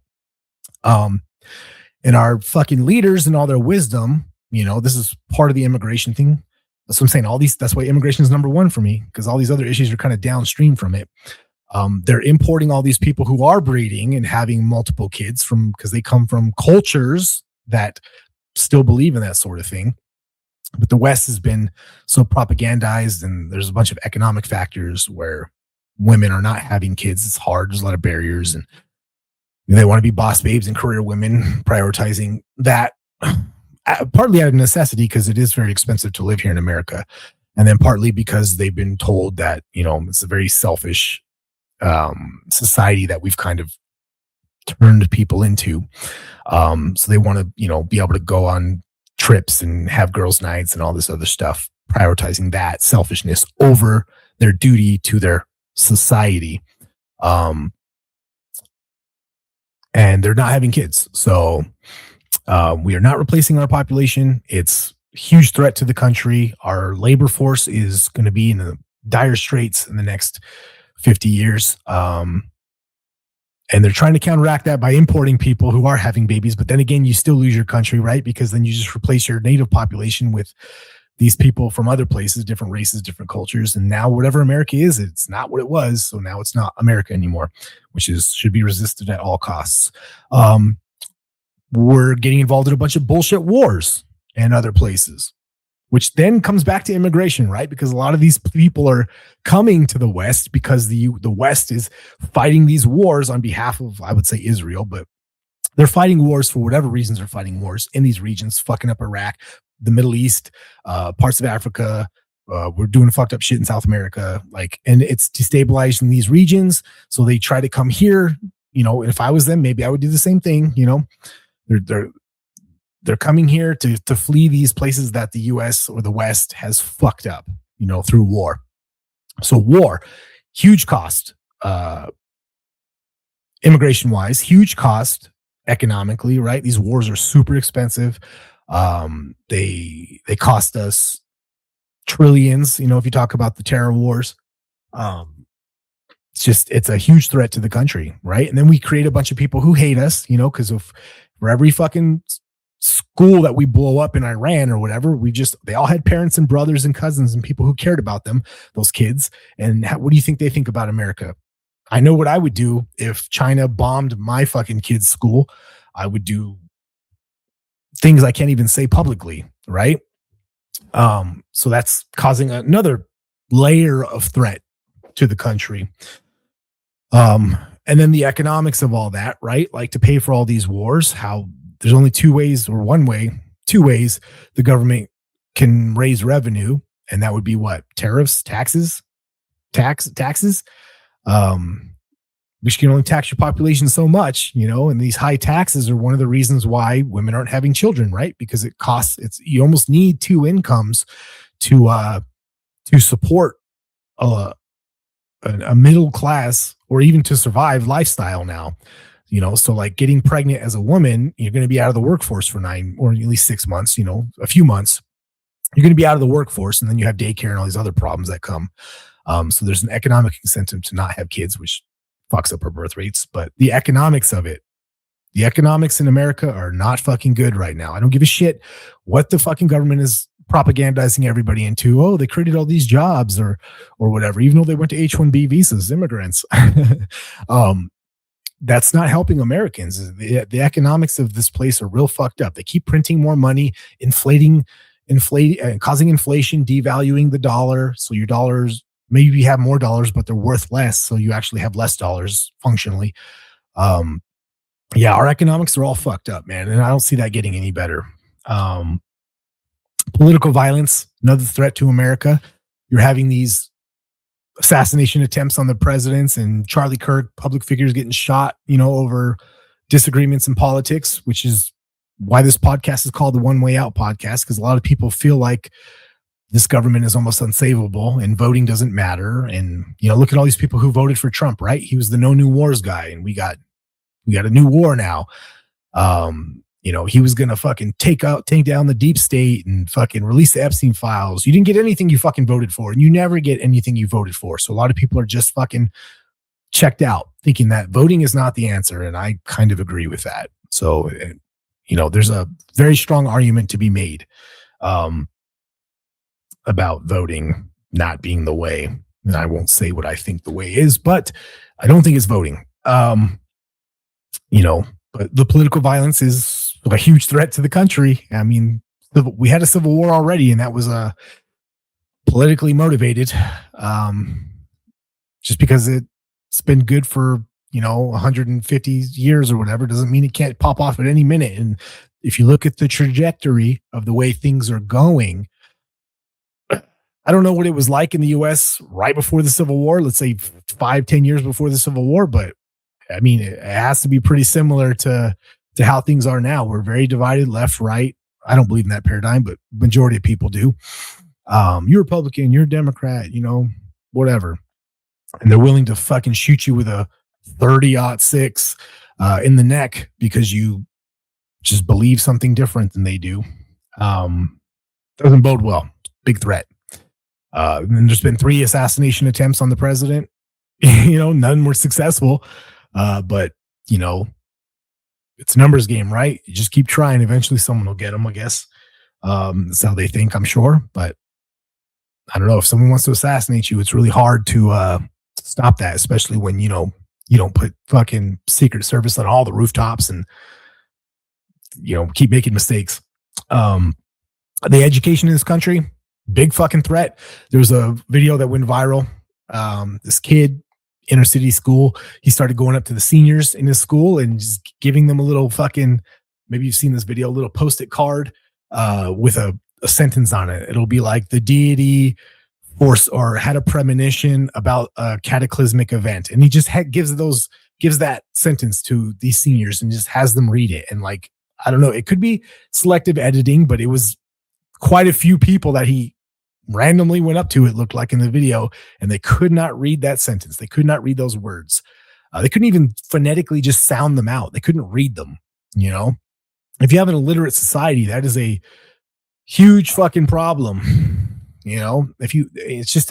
and our fucking leaders and all their wisdom, this is part of the immigration thing. That's what I'm saying. That's why immigration is number one for me, because all these other issues are kind of downstream from it. They're importing all these people who are breeding and having multiple kids because they come from cultures that still believe in that sort of thing. But the West has been so propagandized, and there's a bunch of economic factors where women are not having kids. It's hard. There's a lot of barriers, and they want to be boss babes and career women, prioritizing that partly out of necessity because it is very expensive to live here in America. And then partly because they've been told that, it's a very selfish society that we've kind of turned people into. So they want to, be able to go on trips and have girls' nights and all this other stuff, prioritizing that selfishness over their duty to their society. And they're not having kids. So we are not replacing our population. It's a huge threat to the country. Our labor force is going to be in the dire straits in the next 50 years. And they're trying to counteract that by importing people who are having babies. But then again, you still lose your country, right? Because then you just replace your native population with these people from other places, different races, different cultures. And now whatever America is, it's not what it was. So now it's not America anymore, which should be resisted at all costs. We're getting involved in a bunch of bullshit wars and other places, which then comes back to immigration, right? Because a lot of these people are coming to the West because the West is fighting these wars on behalf of, I would say, Israel, but they're fighting wars for whatever reasons. They're fighting wars in these regions, fucking up Iraq, the Middle East, parts of Africa. We're doing fucked up shit in South America, and it's destabilizing these regions. So they try to come here. If I was them, maybe I would do the same thing. They're coming here to flee these places that the U.S. or the West has fucked up, through war. So war, huge cost, immigration wise, huge cost economically, right? These wars are super expensive. They cost us trillions, if you talk about the terror wars. It's a huge threat to the country, right? And then we create a bunch of people who hate us, because for every fucking school that we blow up in Iran or whatever, they all had parents and brothers and cousins and people who cared about them, those kids. And what do you think they think about America? I know what I would do if China bombed my fucking kid's school. I would do things I can't even say publicly, right? So that's causing another layer of threat to the country. And then the economics of all that, right? Like to pay for all these wars, how there's only two ways the government can raise revenue. And that would be what? Tariffs, taxes, which can only tax your population so much, and these high taxes are one of the reasons why women aren't having children, right? Because you almost need 2 incomes to support a middle class or even to survive lifestyle now, so like getting pregnant as a woman, you're going to be out of the workforce for 9 or at least 6 months, a few months, you're going to be out of the workforce, and then you have daycare and all these other problems that come. So there's an economic incentive to not have kids, which fucks up our birth rates. But the economics of it, the economics in America are not fucking good right now. I don't give a shit what the fucking government is propagandizing everybody into. Oh, they created all these jobs or whatever, even though they went to H-1B visas, immigrants. That's not helping Americans. The economics of this place are real fucked up. They keep printing more money, inflating causing inflation, devaluing the dollar. So your dollars, maybe you have more dollars, but they're worth less. So you actually have less dollars functionally. Yeah, our economics are all fucked up, man. And I don't see that getting any better. Political violence, another threat to America. You're having these assassination attempts on the presidents and Charlie Kirk, public figures getting shot, over disagreements in politics, which is why this podcast is called the One Way Out podcast, because a lot of people feel like this government is almost unsavable and voting doesn't matter. And, look at all these people who voted for Trump, right? He was the no new wars guy, and we got a new war now. He was going to fucking take down the deep state and fucking release the Epstein files. You didn't get anything you fucking voted for, and you never get anything you voted for. So a lot of people are just fucking checked out, thinking that voting is not the answer. And I kind of agree with that. So, there's a very strong argument to be made about voting not being the way. And I won't say what I think the way is, but I don't think it's voting. But the political violence is a huge threat to the country. I mean, we had a civil war already, and that was politically motivated. Just because it's been good for 150 years or whatever doesn't mean it can't pop off at any minute. And if you look at the trajectory of the way things are going, I don't know what it was like in the U.S. right before the Civil War. Let's say 5-10 years before the Civil War, but I mean, it has to be pretty similar to how things are now. We're very divided, left, right. I don't believe in that paradigm, but majority of people do. You're Republican, you're Democrat, whatever. And they're willing to fucking shoot you with a 30-06 in the neck because you just believe something different than they do. Doesn't bode well. Big threat. And there's been 3 assassination attempts on the president. None were successful. But it's a numbers game, right? You just keep trying. Eventually someone will get them, I guess. That's how they think, I'm sure. But I don't know, if someone wants to assassinate you, it's really hard to stop that, especially when, you don't put fucking Secret Service on all the rooftops and, keep making mistakes. The education in this country, big fucking threat. There was a video that went viral. This kid, inner city school, he started going up to the seniors in his school and just giving them a little fucking, maybe you've seen this video, a little post-it card with a sentence on it. It'll be like, the deity force or had a premonition about a cataclysmic event. And he just gives that sentence to these seniors and just has them read it. And like, I don't know, it could be selective editing, but it was quite a few people that he randomly went up to, it looked like in the video, and they could not read that sentence. They could not read those words. They couldn't even phonetically just sound them out. They couldn't read them. If you have an illiterate society, that is a huge fucking problem. It's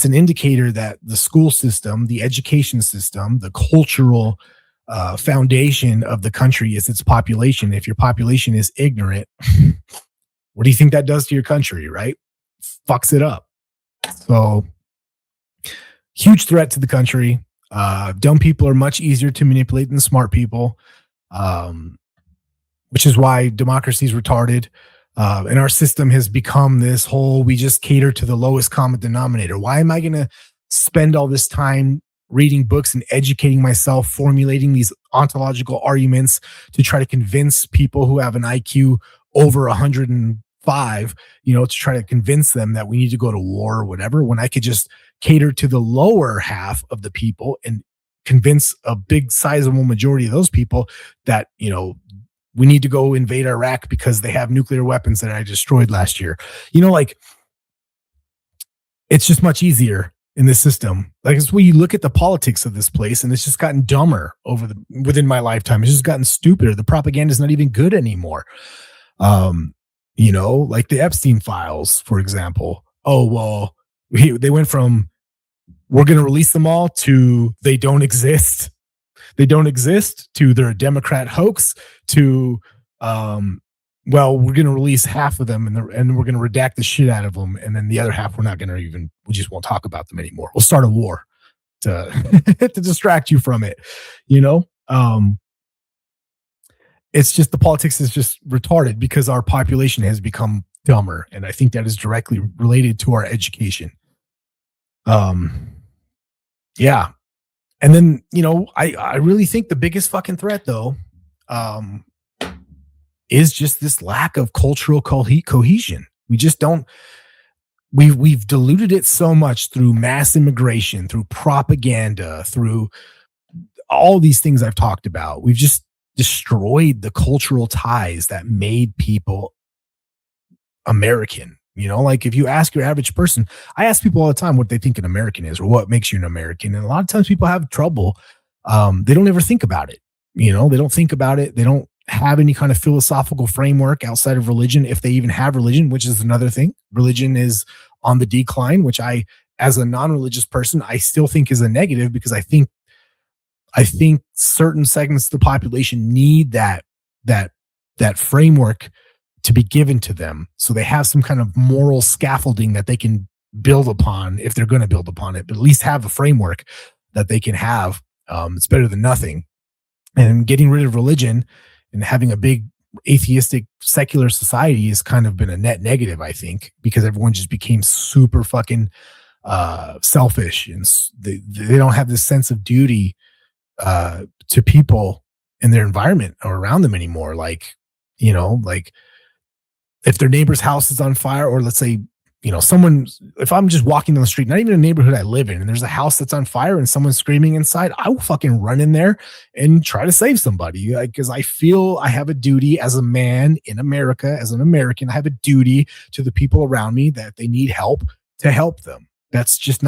an indicator that the school system, the education system, the cultural foundation of the country is its population. If your population is ignorant, what do you think that does to your country, right? Fucks it up. So, huge threat to the country. Dumb people are much easier to manipulate than smart people, which is why democracy is retarded. And our system has become this whole, we just cater to the lowest common denominator. Why am I going to spend all this time reading books and educating myself, formulating these ontological arguments to try to convince people who have an IQ over 105, to try to convince them that we need to go to war or whatever, when I could just cater to the lower half of the people and convince a big sizable majority of those people that, we need to go invade Iraq because they have nuclear weapons that I destroyed last year. It's just much easier in this system. Like, it's when you look at the politics of this place, and it's just gotten dumber within my lifetime. It's just gotten stupider. The propaganda is not even good anymore. Like the Epstein files, for example. Oh, well, they went from, we're going to release them all, to they don't exist. They don't exist, to they're a Democrat hoax, to, well, we're going to release half of them and we're going to redact the shit out of them. And then the other half, we just won't talk about them anymore. We'll start a war to, to distract you from it, it's just the politics is just retarded because our population has become dumber. And I think that is directly related to our education. Yeah. And then, I really think the biggest fucking threat though, is just this lack of cultural cohesion. We just don't, we've diluted it so much through mass immigration, through propaganda, through all these things I've talked about. We've just destroyed the cultural ties that made people American. Like if you ask your average person, I ask people all the time what they think an American is or what makes you an American. And a lot of times people have trouble. They don't ever think about it. They don't think about it. They don't have any kind of philosophical framework outside of religion. If they even have religion, which is another thing, religion is on the decline, which I, as a non-religious person, I still think is a negative because I think certain segments of the population need that framework to be given to them. So they have some kind of moral scaffolding that they can build upon if they're going to build upon it, but at least have a framework that they can have. It's better than nothing. And getting rid of religion and having a big atheistic secular society has kind of been a net negative, I think, because everyone just became super fucking selfish and they don't have this sense of duty to people in their environment or around them anymore. Like if their neighbor's house is on fire, or let's say, if I'm just walking down the street, not even a neighborhood I live in, and there's a house that's on fire and someone's screaming inside, I will fucking run in there and try to save somebody because I feel I have a duty as a man in America, as an American, I have a duty to the people around me that they need help to help them. That's just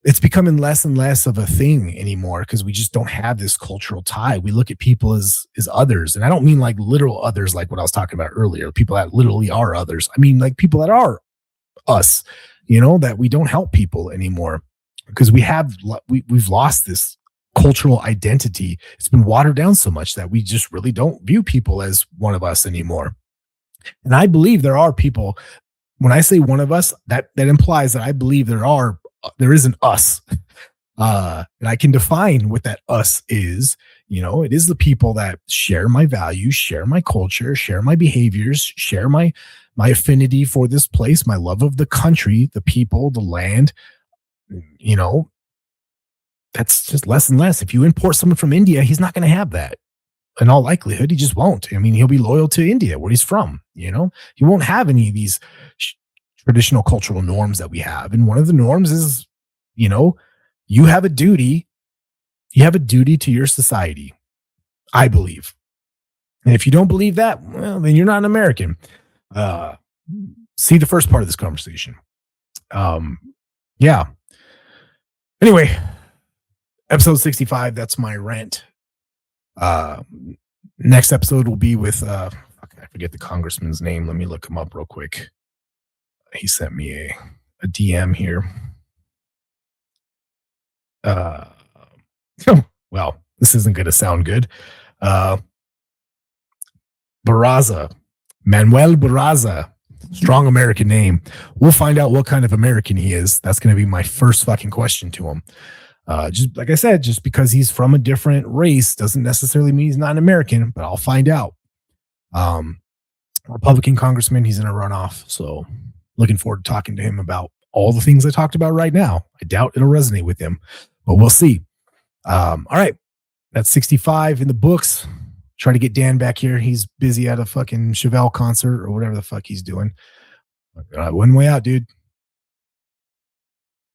it's becoming less and less of a thing anymore because we just don't have this cultural tie. We look at people as others. And I don't mean like literal others, like what I was talking about earlier, people that literally are others. I mean like people that are us, that we don't help people anymore because we've lost this cultural identity. It's been watered down so much that we just really don't view people as one of us anymore. And I believe there are people, when I say one of us, that implies that I believe there is an us. And I can define what that us is. It is the people that share my values, share my culture, share my behaviors, share my affinity for this place, my love of the country, the people, the land. That's just less and less. If you import someone from India, he's not going to have that. In all likelihood, he just won't. I mean, he'll be loyal to India, where he's from. He won't have any of these traditional cultural norms that we have. And one of the norms is, you have a duty to your society, I believe. And if you don't believe that, well, then you're not an American. See the first part of this conversation. Yeah. Anyway, episode 65, that's my rant. Next episode will be with, I forget the congressman's name. Let me look him up real quick. He sent me a DM here. Well, this isn't going to sound good. Manuel Barraza, strong American name. We'll find out what kind of American he is. That's going to be my first fucking question to him. Just like I said, just because he's from a different race doesn't necessarily mean he's not an American, but I'll find out. Republican congressman, he's in a runoff, so looking forward to talking to him about all the things I talked about right now. I doubt it'll resonate with him, but we'll see. All right. That's 65 in the books. Try to get Dan back here. He's busy at a fucking Chevelle concert or whatever the fuck he's doing. One way out, dude.